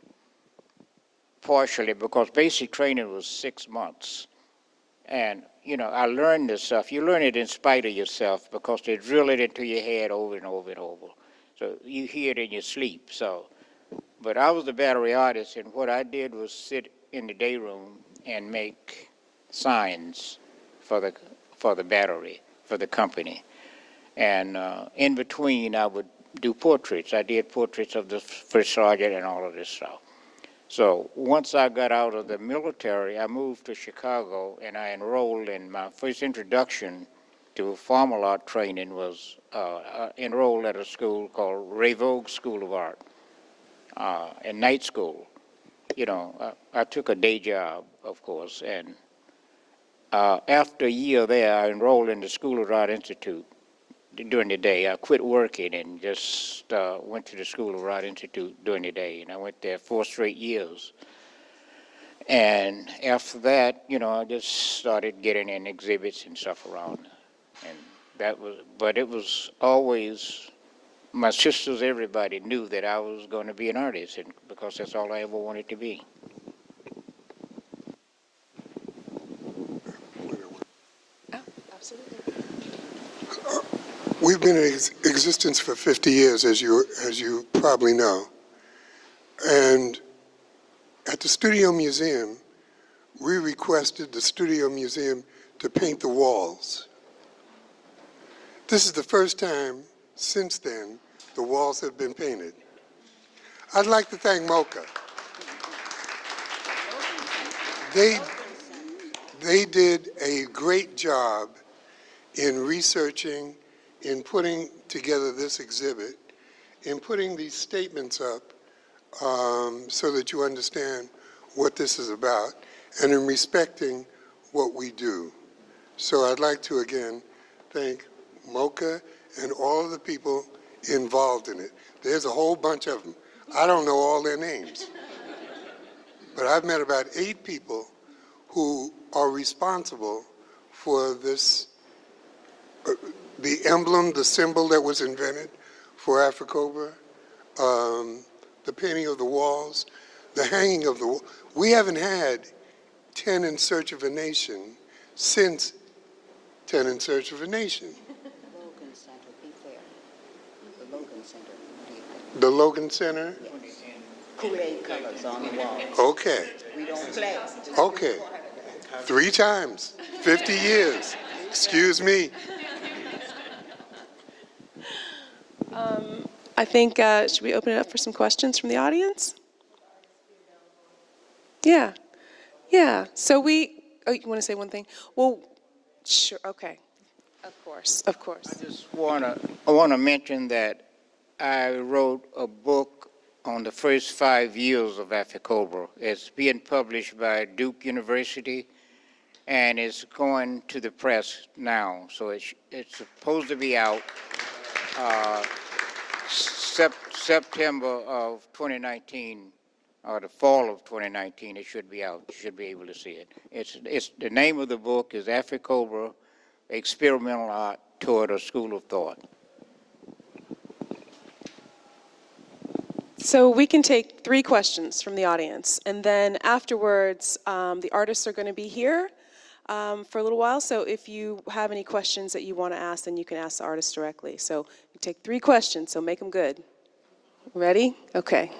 partially because basic training was 6 months. And, you know, I learned this stuff. You learn it in spite of yourself because they drill it into your head over and over and over. So you hear it in your sleep. So, but I was the battery artist, and what I did was sit in the day room and make signs for the battery, for the company. And in between, I would do portraits. I did portraits of the first sergeant and all of this stuff. So once I got out of the military, I moved to Chicago, and I enrolled in my first introduction to formal art training was enrolled at a school called Ray Vogue School of Art. in night school. You know, I took a day job, of course, and after a year there, I enrolled in the School of Art Institute during the day. I quit working and just went to the School of Art Institute during the day, and I went there 4 straight years. And after that, you know, I just started getting in exhibits and stuff around, and that was, but it was always, my sisters, everybody knew that I was going to be an artist, and because that's all I ever wanted to be. Oh, absolutely. We've been in existence for 50 years, as you probably know. And at the Studio Museum, we requested the Studio Museum to paint the walls. This is the first time since then the walls have been painted. I'd like to thank MoCA. They did a great job in researching, in putting together this exhibit, in putting these statements up so that you understand what this is about, and in respecting what we do. So I'd like to again thank MoCA and all of the people involved in it. There's a whole bunch of them. I don't know all their names. But I've met about 8 people who are responsible for this, the emblem, the symbol that was invented for AfriCOBRA, the painting of the walls, the hanging of the wall. We haven't had 10 in Search of a Nation since 10 in Search of a Nation. Logan Center, be fair. The Logan Center. The Logan Center? Kool-Aid colors on the wall. Okay. We don't play. Okay. 3 times, 50 years. Excuse me. I think, should we open it up for some questions from the audience? Yeah. Yeah. So oh, you want to say one thing? Well, sure. Okay. Of course. Of course. I just I want to mention that I wrote a book on the first 5 years of AfriCOBRA. It's being published by Duke University, and it's going to the press now. So it's supposed to be out September of 2019, or the fall of 2019. It should be out. You should be able to see it. It's the name of the book is AfriCOBRA: Experimental Art Toward a School of Thought. So we can take 3 questions from the audience, and then afterwards, the artists are going to be here for a little while. So if you have any questions that you want to ask, then you can ask the artists directly. So you take 3 questions, so make them good. Ready? Okay.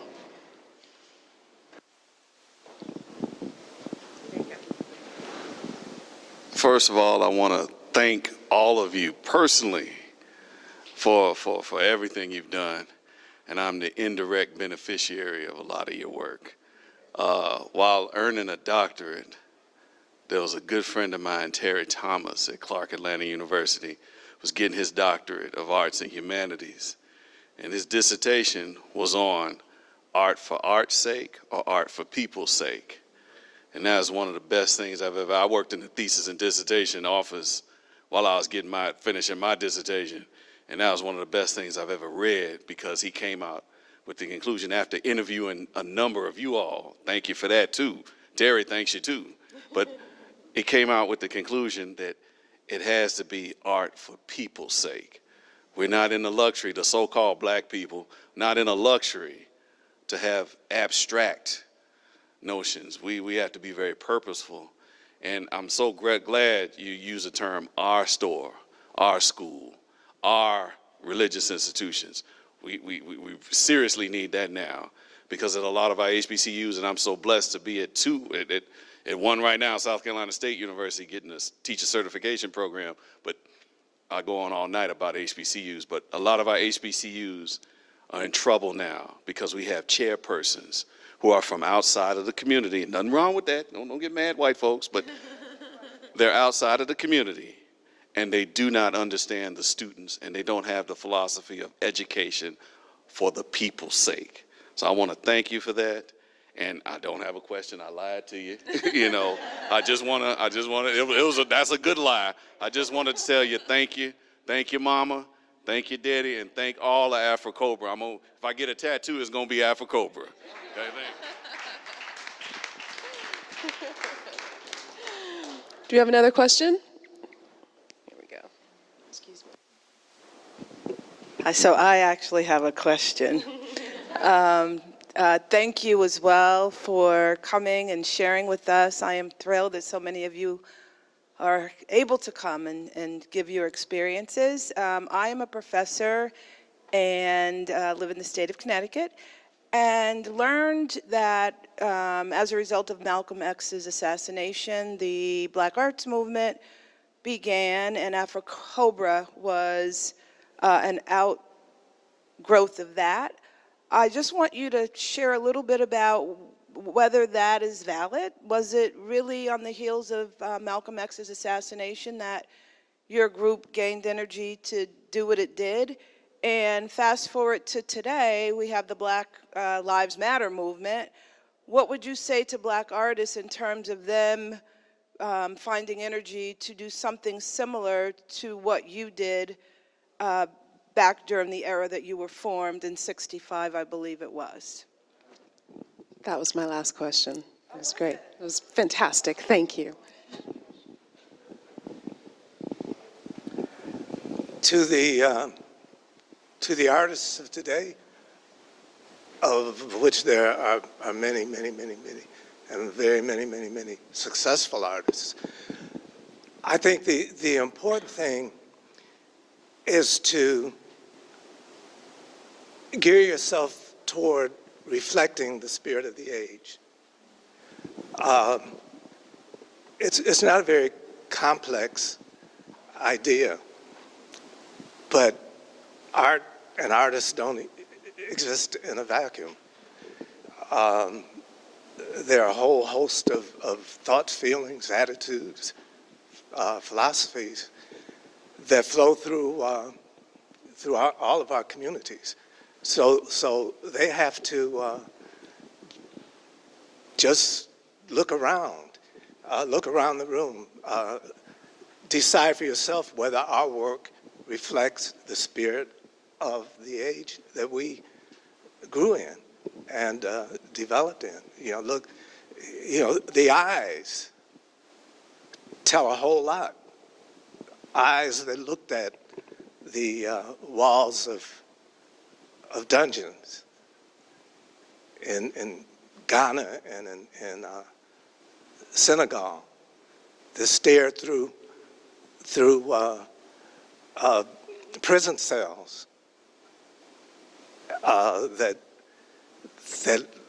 First of all, I want to thank all of you personally for everything you've done. And I'm the indirect beneficiary of a lot of your work. While earning a doctorate, there was a good friend of mine, Terry Thomas, at Clark Atlanta University, was getting his doctorate of arts and humanities. And his dissertation was on art for art's sake or art for people's sake. And that is one of the best things I worked in the thesis and dissertation office while I was finishing my dissertation. And that was one of the best things I've ever read, because he came out with the conclusion after interviewing a number of you all. Thank you for that too. Terry thanks you too. But it came out with the conclusion that it has to be art for people's sake. We're not in the luxury, the so-called black people, not in a luxury to have abstract notions. We have to be very purposeful. And I'm so glad you use the term our store, our school, our religious institutions. We seriously need that now, because at a lot of our HBCUs, and I'm so blessed to be at 2, at one right now, South Carolina State University, getting a teacher certification program, but I go on all night about HBCUs, but a lot of our HBCUs are in trouble now because we have chairpersons who are from outside of the community. Nothing wrong with that. Don't get mad, white folks, but they're outside of the community, and they do not understand the students, and they don't have the philosophy of education for the people's sake. So I want to thank you for that. And I don't have a question. I lied to you. You know, that's a good lie. I just wanted to tell you thank you. Thank you, Mama. Thank you, Daddy. And thank all of AfriCOBRA. If I get a tattoo, it's going to be AfriCOBRA. Okay, Do you have another question? Here we go. Excuse me. So I actually have a question. Thank you as well for coming and sharing with us. I am thrilled that so many of you are able to come and give your experiences. I am a professor and live in the state of Connecticut, and learned that as a result of Malcolm X's assassination, the Black Arts Movement began, and AfriCOBRA was an outgrowth of that. I just want you to share a little bit about whether that is valid. Was it really on the heels of Malcolm X's assassination that your group gained energy to do what it did? And fast forward to today, we have the Black Lives Matter movement. What would you say to Black artists in terms of them finding energy to do something similar to what you did back during the era that you were formed in '65, I believe it was? That was my last question. It was great. It was fantastic. Thank you. To the artists of today, of which there are many, many, many, many, and very many, many, many successful artists, I think the important thing is to gear yourself toward reflecting the spirit of the age. It's not a very complex idea, but art and artists don't exist in a vacuum. There are a whole host of thoughts, feelings, attitudes, philosophies that flow through all of our communities. So they have to just look around the room, decide for yourself whether our work reflects the spirit of the age that we grew in and developed in. Look, the eyes tell a whole lot. Eyes that looked at the walls of dungeons in Ghana and in Senegal, that stared through prison cells, that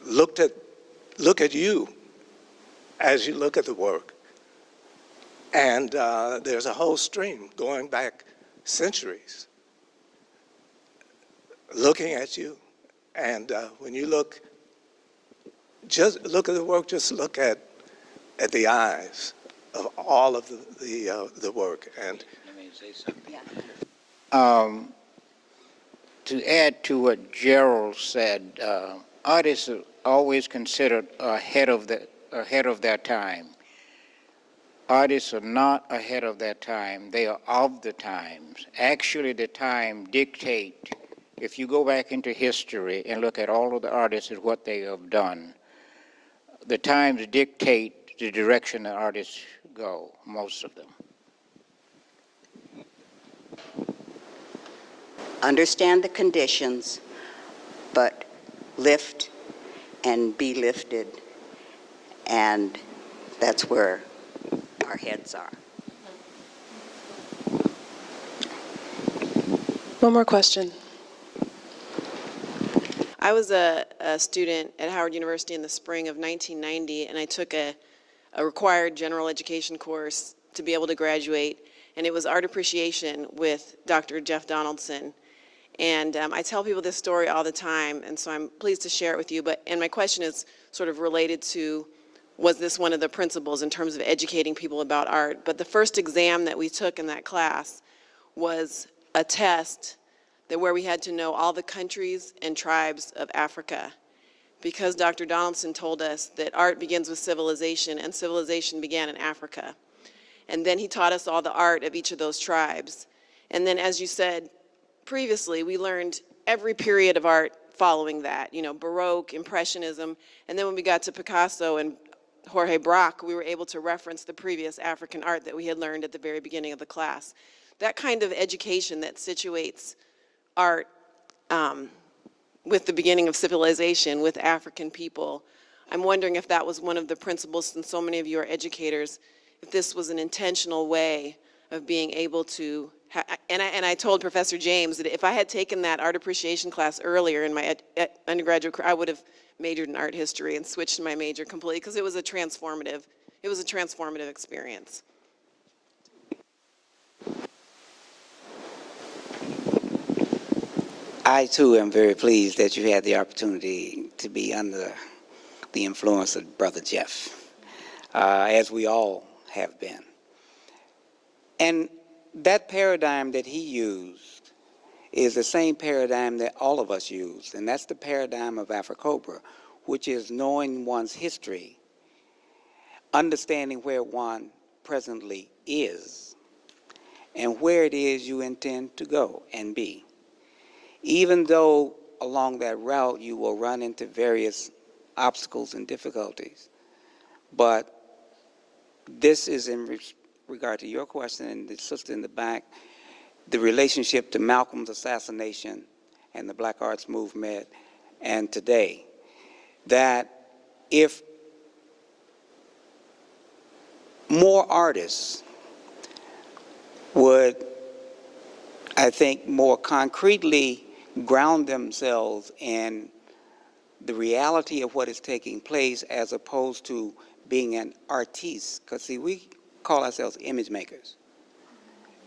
look at you as you look at the work. And there's a whole stream going back centuries looking at you. And when you just look at the work, just look at the eyes of all of the work. And let me say something. To add to what Gerald said, artists are always considered ahead of their time. Artists are not ahead of their time. They are of the times. Actually, the time dictate. If you go back into history and look at all of the artists and what they have done, the times dictate the direction the artists go, most of them. Understand the conditions, but lift and be lifted, and that's where our heads are. One more question. I was a student at Howard University in the spring of 1990, and I took a required general education course to be able to graduate, and it was art appreciation with Dr. Jeff Donaldson. And I tell people this story all the time, and so I'm pleased to share it with you. And my question is sort of related to, was this one of the principles in terms of educating people about art? But the first exam that we took in that class was a test where we had to know all the countries and tribes of Africa. because Dr. Donaldson told us that art begins with civilization, and civilization began in Africa. And then he taught us all the art of each of those tribes. And then, as you said previously, we learned every period of art following that, you know, Baroque, Impressionism, and then when we got to Picasso and Jorge Braque, we were able to reference the previous African art that we had learned at the very beginning of the class. That kind of education that situates art with the beginning of civilization, with African people, I'm wondering if that was one of the principles, since so many of you are educators, if this was an intentional way of being able to, and I told Professor James that if I had taken that art appreciation class earlier in my undergraduate career, I would have majored in art history and switched my major completely, because it was a transformative experience. I too am very pleased that you had the opportunity to be under the influence of Brother Jeff, as we all have been. And that paradigm that he used is the same paradigm that all of us use, and that's the paradigm of AfriCOBRA, which is knowing one's history, understanding where one presently is, and where it is you intend to go and be. Even though along that route you will run into various obstacles and difficulties. But this is in regard to your question and the sister in the back, the relationship to Malcolm's assassination and the Black Arts Movement and today, that if more artists would, I think, more concretely ground themselves in the reality of what is taking place as opposed to being an artiste. Because, see, we call ourselves image makers.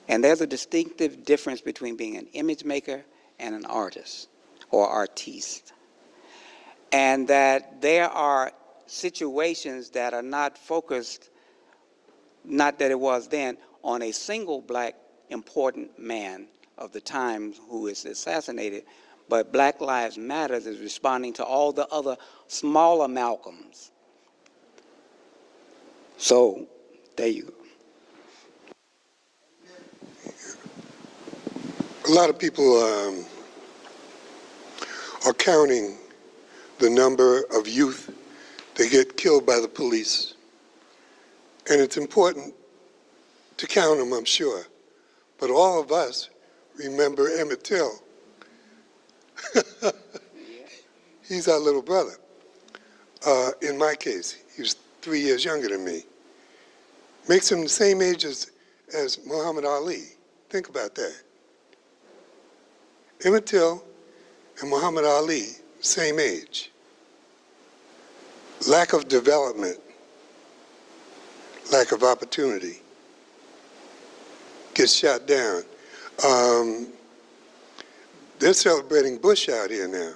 And there's a distinctive difference between being an image maker and an artist or artiste. And that there are situations that are not focused, not that it was then, on a single black important man of the times who is assassinated, but Black Lives Matter is responding to all the other smaller Malcolms. So, there you go. A lot of people are counting the number of youth that get killed by the police. And it's important to count them, I'm sure. But all of us remember Emmett Till. He's our little brother. In my case, he was 3 years younger than me. Makes him the same age as Muhammad Ali. Think about that. Emmett Till and Muhammad Ali, same age. Lack of development, lack of opportunity, gets shot down. They're celebrating Bush out here now.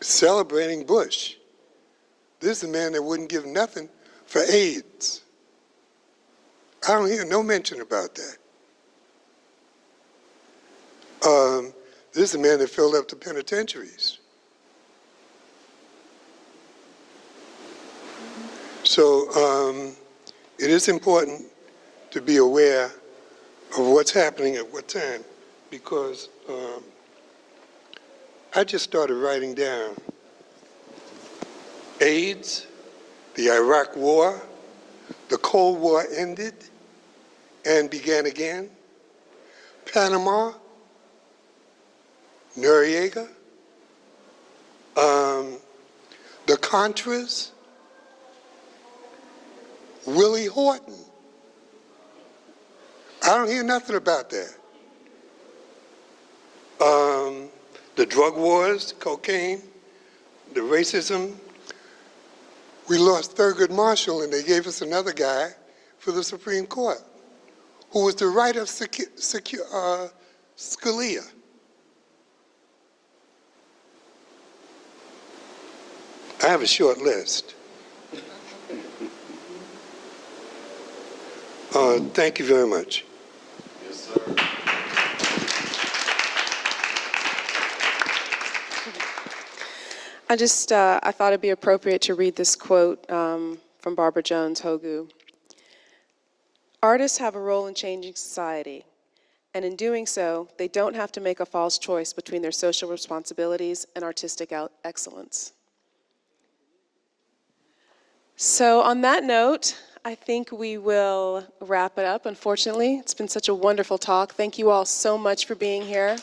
Celebrating Bush. This is a man that wouldn't give nothing for AIDS. I don't hear no mention about that. This is a man that filled up the penitentiaries. So it is important to be aware of what's happening at what time, because I just started writing down AIDS, the Iraq War, the Cold War ended and began again, Panama, Noriega, the Contras, Willie Horton. I don't hear nothing about that. The drug wars, cocaine, the racism. We lost Thurgood Marshall and they gave us another guy for the Supreme Court who was the right of Scalia. I have a short list. Thank you very much. Yes, sir. I thought it'd be appropriate to read this quote from Barbara Jones-Hogu. Artists have a role in changing society, and in doing so, they don't have to make a false choice between their social responsibilities and artistic excellence. So on that note, I think we will wrap it up. Unfortunately, it's been such a wonderful talk. Thank you all so much for being here.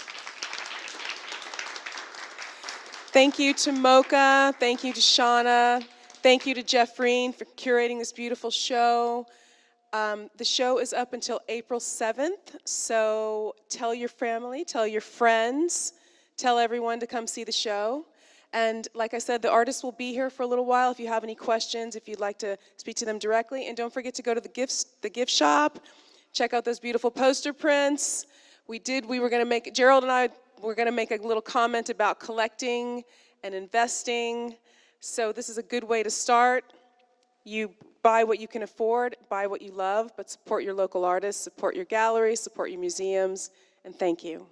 Thank you to Mocha, thank you to Shauna, thank you to Jeffreen for curating this beautiful show. The show is up until April 7th, so tell your family, tell your friends, tell everyone to come see the show. And like I said, the artists will be here for a little while if you have any questions, if you'd like to speak to them directly. And don't forget to go to the gift shop, check out those beautiful poster prints. Gerald and I were going to make a little comment about collecting and investing. So this is a good way to start. You buy what you can afford, buy what you love, but support your local artists, support your galleries, support your museums, and thank you.